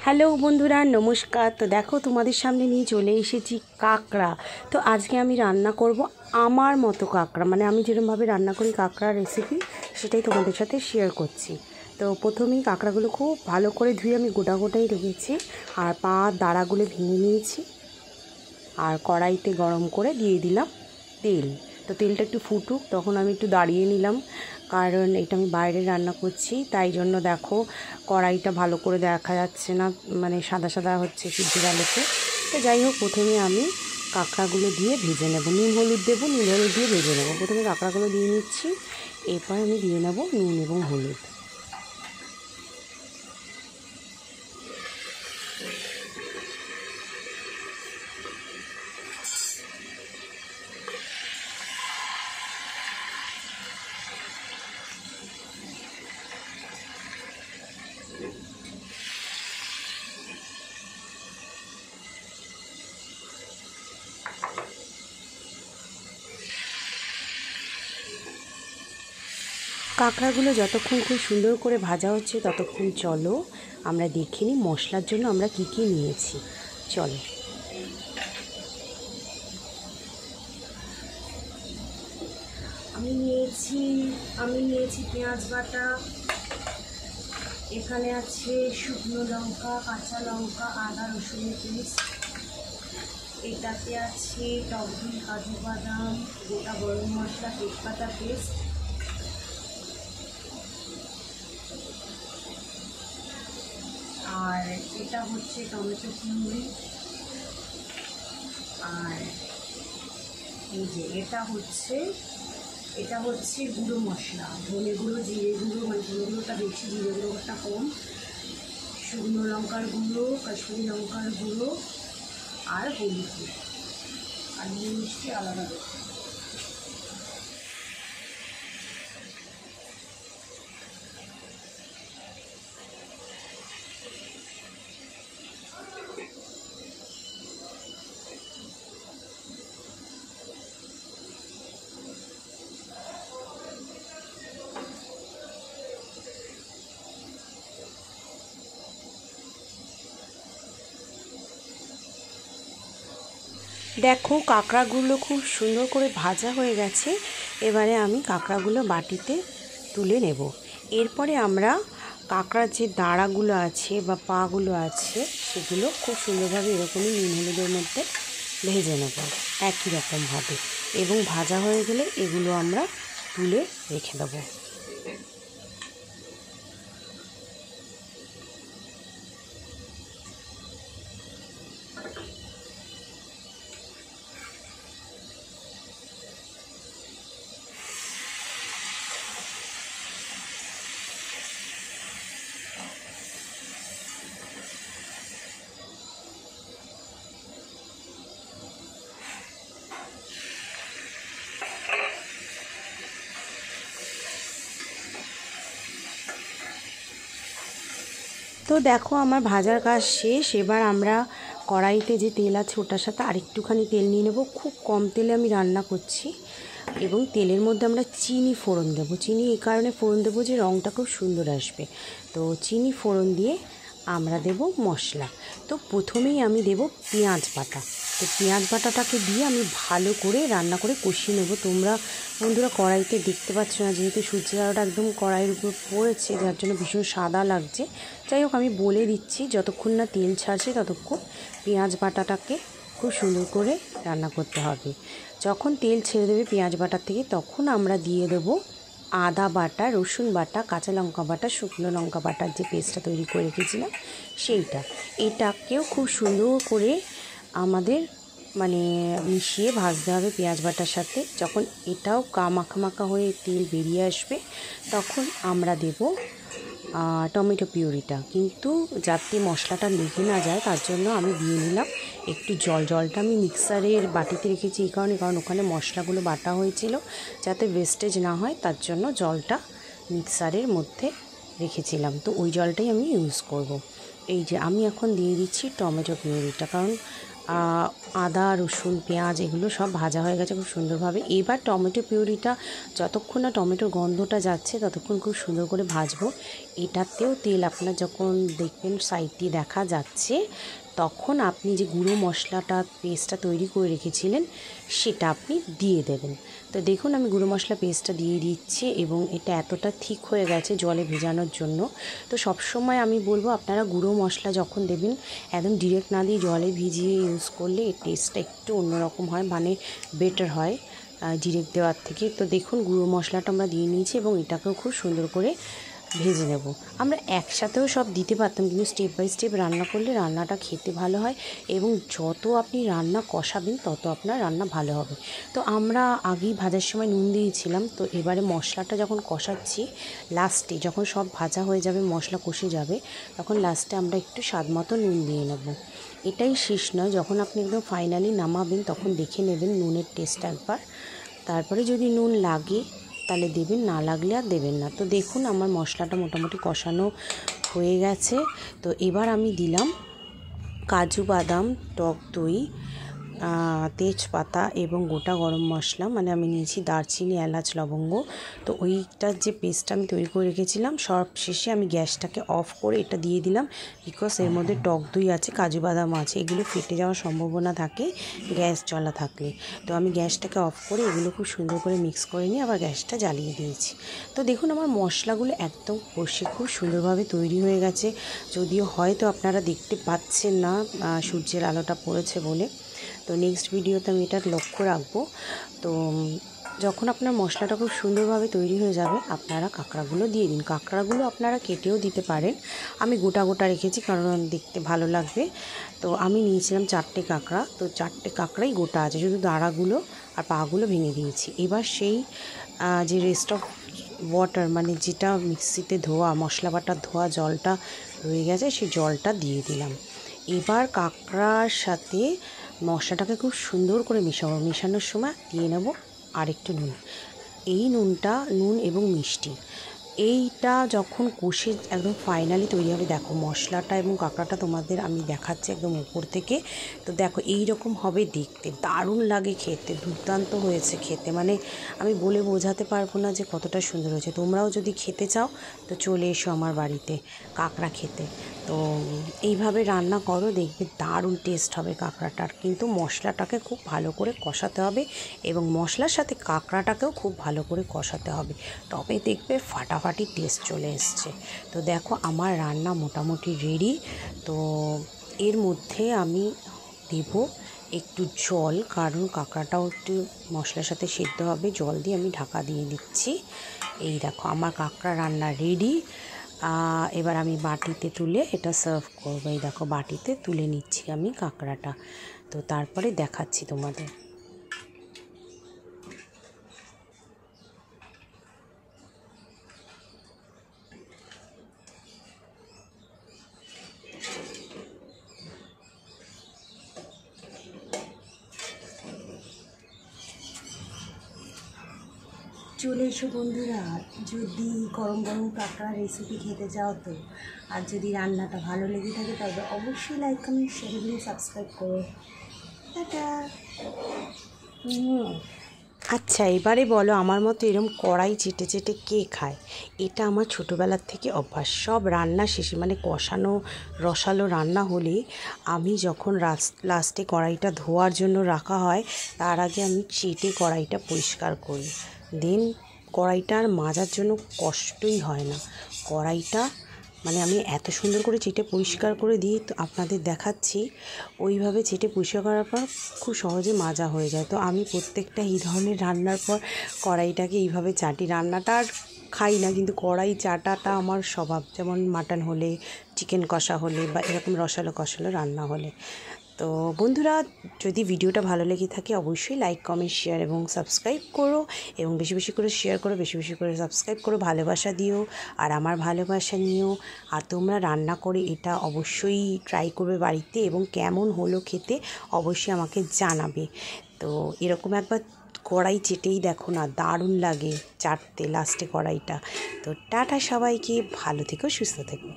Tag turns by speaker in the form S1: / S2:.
S1: Hello বন্ধুরা, নমস্কার। তো দেখো, তোমাদের সামনে নিয়ে চলে এসেছি কাঁকড়া। তো আজকে আমি রান্না করব আমার মতো কাঁকড়া, মানে আমি যেরকমভাবে রান্না করি কাঁকড়ার রেসিপি, সেটাই তোমাদের সাথে শেয়ার করছি। তো প্রথমেই কাঁকড়াগুলো খুব ভালো করে ধুয়ে আমি গোটা গোটাই রেখেছি, আর পা দাঁড়াগুলো ভেঙে নিয়েছি। আর কড়াইতে গরম করে দিয়ে দিলাম তেল। তো তেলটা একটু ফুটুক, তখন আমি একটু দাঁড়িয়ে নিলাম, কারণ এটা আমি বাইরে রান্না করছি, তাই জন্য দেখো কড়াইটা ভালো করে দেখা যাচ্ছে না, মানে সাদা সাদা হচ্ছে সূর্যের আলোতে। তো যাই হোক, প্রথমে আমি কাঁকড়াগুলো দিয়ে ভেজে নেব, নুন হলুদ দেবো, নুন হলুদ দিয়ে ভেজে নেবো। প্রথমে কাঁকড়াগুলো দিয়ে নিচ্ছি, এরপর আমি দিয়ে নেব নুন এবং হলুদ। কাঁকড়াগুলো যতক্ষণ খুব সুন্দর করে ভাজা হচ্ছে, ততক্ষণ চলো আমরা দেখে নিই মশলার জন্য আমরা কী কী নিয়েছি। চলো। আমি নিয়েছি পেঁয়াজ বাটা, এখানে আছে শুকনো লঙ্কা, কাঁচা লঙ্কা, আদা রসুনের পেস্ট, এটাতে আছে টক দই, কাজু বাদাম, গোটা গরম মশলা, তেজপাতা পেস্ট, আর এটা হচ্ছে টমেটো পিউরি, আর এই যে এটা হচ্ছে গুঁড়ো মশলা, ধনে গুঁড়ো, জিরে গুঁড়ো, মানে ধনে গুঁড়োটা বেশি, জিরে গুঁড়োটা কম, শুকনো লঙ্কার গুঁড়ো, কাশ্মীরি লঙ্কার গুঁড়ো, আর হলুদ গুঁড়ো, আর মিষ্টি আলাদা দেবো। দেখো, কাঁকড়াগুলো খুব সুন্দর করে ভাজা হয়ে গেছে। এবারে আমি কাঁকড়াগুলো বাটিতে তুলে নেব। এরপরে আমরা কাঁকড়ার যে দাঁড়াগুলো আছে বা পাগুলো আছে, সেগুলো খুব সুন্দরভাবে এরকমই নুন হলুদের মধ্যে ভেজে নেব একই রকমভাবে, এবং ভাজা হয়ে গেলে এগুলো আমরা তুলে রেখে দেবো। তো দেখো, আমার ভাজার কাজ শেষ। এবার আমরা কড়াইতে যে তেল আছে ওটার সাথে আরেকটুখানি তেল নিয়ে নেব। খুব কম তেলে আমি রান্না করছি, এবং তেলের মধ্যে আমরা চিনি ফোড়ন দেবো। চিনি এই কারণে ফোড়ন দেবো যে রঙটা খুব সুন্দর আসবে। তো চিনি ফোড়ন দিয়ে আমরা দেব মশলা। তো প্রথমেই আমি দেব পেঁয়াজ বাটা। তো পেঁয়াজ বাটাটাকে দিয়ে আমি ভালো করে রান্না করে কষিয়ে নেব। তোমরা বন্ধুরা কড়াইতে দেখতে পাচ্ছ না, যেহেতু সূর্যের আলোটা একদম কড়াইয়ের উপর পড়েছে, যার জন্য ভীষণ সাদা লাগছে। যাই হোক, আমি বলে দিচ্ছি, যতক্ষণ না তেল ছাড়ছে ততক্ষণ পেঁয়াজ বাটাটাকে খুব সুন্দর করে রান্না করতে হবে। যখন তেল ছেড়ে দেবে পেঁয়াজ বাটার থেকে, তখন আমরা দিয়ে দেবো আদা বাটা, রসুন বাটা, কাঁচা লঙ্কা বাটা, শুকনো লঙ্কা বাটার যে পেস্টটা তৈরি করে রেখেছিলাম সেইটা। এটাকেও খুব সুন্দর করে আমাদের মানে মিশিয়ে ভাজতে হবে পেঁয়াজ বাটার সাথে। যখন এটাও মাখা মাখা হয়ে তেল বেরিয়ে আসবে, তখন আমরা দেব টমেটো পিউরিটা। কিন্তু যাতে মশলাটা লেগে না যায়, তার জন্য আমি দিয়ে নিলাম একটু জল। জলটা আমি মিক্সারের বাটিতে রেখেছি এই কারণে, কারণ ওখানে মশলাগুলো বাটা হয়েছিল, যাতে ওয়েস্টেজ না হয় তার জন্য জলটা মিক্সারের মধ্যে রেখেছিলাম। তো ওই জলটাই আমি ইউজ করব। এই যে আমি এখন দিয়ে দিচ্ছি টমেটো পিউরিটা, কারণ আদা রসুন পেঁয়াজ এগুলো সব ভাজা হয়ে গেছে খুব সুন্দরভাবে। এবার টমেটো পিউরিটা যতক্ষণ না টমেটোর গন্ধটা যাচ্ছে ততক্ষণ খুব সুন্দর করে ভাজবো। এটাতেও তেল আপনার যখন দেখবেন সাইড দিয়ে দেখা যাচ্ছে তখন আপনি যে গুঁড়ো মশলাটা পেস্টটা তৈরি করে রেখেছিলেন সেটা আপনি দিয়ে দেবেন। তো দেখুন আমি গুঁড়ো মশলা পেস্টটা দিয়ে দিচ্ছি এবং এটা এতটা ঠিক হয়ে গেছে জলে ভেজানোর জন্য। তো সবসময় আমি বলবো আপনারা গুঁড়ো মশলা যখন দেবেন একদম ডিরেক্ট না দিয়ে জলে ভিজিয়ে ইউজ করলে এর টেস্টটা একটু অন্যরকম হয়, মানে বেটার হয় ডিরেক্ট দেওয়ার থেকে। তো দেখুন গুঁড়ো মশলাটা আমরা দিয়ে নিয়েছি এবং এটাকেও খুব সুন্দর করে ভেজে নেব। আমরা একসাথেও সব দিতে পারতাম, কিন্তু স্টেপ বাই স্টেপ রান্না করলে রান্নাটা খেতে ভালো হয় এবং যত আপনি রান্না কষাবেন তত আপনার রান্না ভালো হবে। তো আমরা আগেই ভাজার সময় নুন দিয়েছিলাম, তো এবারে মশলাটা যখন কষাচ্ছি লাস্টে যখন সব ভাজা হয়ে যাবে মশলা কষে যাবে তখন লাস্টে আমরা একটু স্বাদ মতো নুন দিয়ে নেব। এটাই শেষ নয়, যখন আপনি একদম ফাইনালি নামাবেন তখন দেখে নেবেন নুনের টেস্ট একবার, তারপরে যদি নুন লাগে তাহলে দেবেন, না লাগলে আর দেবেন না। তো দেখুন আমার মশলাটা মোটামুটি কষানো হয়ে গেছে। তো এবার আমি দিলাম কাজু বাদাম, টক দই, তেজপাতা এবং গোটা গরম মশলা, মানে আমি নিয়েছি দারচিনি এলাচ লবঙ্গ। তো ওইটার যে পেস্টটা আমি তৈরি করে রেখেছিলাম সব শেষে আমি গ্যাসটাকে অফ করে এটা দিয়ে দিলাম, বিকজ এর মধ্যে টক দই আছে কাজু বাদাম আছে, এগুলো ফেটে যাওয়ার সম্ভাবনা থাকে গ্যাস জ্বলা থাকলে। তো আমি গ্যাসটাকে অফ করে এগুলো খুব সুন্দর করে মিক্স করে নিয়ে আবার গ্যাসটা জ্বালিয়ে দিয়েছি। তো দেখুন আমার মশলাগুলো একদম কষে খুব সুন্দরভাবে তৈরি হয়ে গেছে, যদিও হয়তো আপনারা দেখতে পাচ্ছেন না সূর্যের আলোটা পড়েছে বলে। তো নেক্সট ভিডিওতে আমি এটা লক্ষ্য রাখবো। তো যখন আপনার মশলাটা খুব সুন্দরভাবে তৈরি হয়ে যাবে আপনারা কাঁকড়াগুলো দিয়ে দিন। কাঁকড়াগুলো আপনারা কেটেও দিতে পারেন, আমি গোটা গোটা রেখেছি কারণ দেখতে ভালো লাগবে। তো আমি নিয়েছিলাম 4টে কাঁকড়া, তো 4টে কাঁকড়াই গোটা আছে, শুধু দাঁড়াগুলো আর পাগুলো ভেঙে দিয়েছি। এবার সেই যে রেস্ট অফ ওয়াটার, মানে যেটা মিক্সিতে ধোয়া মশলা বাটার ধোয়া জলটা রয়ে গেছে সেই জলটা দিয়ে দিলাম। এবার কাঁকড়ার সাথে মশলাটাকে খুব সুন্দর করে মেশাবো, মেশানোর সময় দিয়ে নেব আর একটু নুন। এই নুনটা নুন এবং মিষ্টি এইটা যখন কষে একদম ফাইনালি তৈরি হবে, দেখো মশলাটা এবং কাঁকড়াটা তোমাদের আমি দেখাচ্ছি একদম উপর থেকে। তো দেখো এই রকম হবে দেখতে, দারুণ লাগে খেতে, দুর্দান্ত হয়েছে খেতে, মানে আমি বলে বোঝাতে পারবো না যে কতটা সুন্দর হয়েছে। তোমরাও যদি খেতে চাও তো চলে এসো আমার বাড়িতে কাঁকড়া খেতে। তো এইভাবে রান্না করো, দেখবে দারুণ টেস্ট হবে কাঁকড়াটার, কিন্তু মশলাটাকে খুব ভালো করে কষাতে হবে এবং মশলার সাথে কাঁকড়াটাকেও খুব ভালো করে কষাতে হবে, তবে দেখবে ফাটাফাটি টেস্ট চলে এসছে। তো দেখো আমার রান্না মোটামুটি রেডি। তো এর মধ্যে আমি দেব একটু জল, কারণ কাঁকড়াটাও একটু মশলার সাথে সেদ্ধ হবে, জল দিয়ে আমি ঢাকা দিয়ে দিচ্ছি। এই দেখো আমার কাঁকড়া রান্না রেডি। এবার আমি বাটিতে তুলে এটা সার্ভ করবো। এই দেখো বাটিতে তুলে নিচ্ছি আমি কাঁকড়াটা, তো তারপরে দেখাচ্ছি তোমাদের। চলে এসো বন্ধুরা, যদি গরম গরম কাঁকড়া রেসিপি খেতে চাও তো, আর যদি রান্নাটা ভালো লেগে থাকে তবে অবশ্যই লাইক কমেন্ট শেয়ার দিয়ে সাবস্ক্রাইব করো। টাটা। আচ্ছা এবারে বলো আমার মতো এরকম কড়াই চেটে চেটে কে খায়? এটা আমার ছোটোবেলার থেকে অভ্যাস। সব রান্না শেষে, মানে কষানো রসালো রান্না হলে আমি যখন লাস্টে কড়াইটা ধোয়ার জন্য রাখা হয় তার আগে আমি চেটে কড়াইটা পরিষ্কার করি, দেন কড়াইটা আর মাজার জন্য কষ্টই হয় না। কড়াইটা মানে আমি এত সুন্দর করে চেটে পরিষ্কার করে দিই, তো আপনাদের দেখাচ্ছি। ওইভাবে চেটে পরিষ্কার করার পর খুব সহজে মাজা হয়ে যায়। তো আমি প্রত্যেকটা এই ধরনের রান্নার পর কড়াইটাকে এইভাবে চাটি। রান্নাটা আর খাই না, কিন্তু কড়াই চাটাটা আমার স্বভাব, যেমন মাটন হলে, চিকেন কষা হলে বা এরকম রসালো কষালো রান্না হলে। তো বন্ধুরা যদি ভিডিওটা ভালো লেগে থাকে অবশ্যই লাইক কমেন্ট শেয়ার এবং সাবস্ক্রাইব করো, এবং বেশি বেশি করে শেয়ার করো, বেশি বেশি করে সাবস্ক্রাইব করো, ভালোবাসা দিও আর আমার ভালোবাসা নিও। আর তোমরা রান্না করে এটা অবশ্যই ট্রাই করবে বাড়িতে, এবং কেমন হলো খেতে অবশ্যই আমাকে জানাবে। তো এরকম একবার কড়াই চেটেই দেখো না, দারুণ লাগে চাটতে লাস্টে কড়াইটা। তো টাটা সবাইকে, ভালো থেকো সুস্থ থেকো।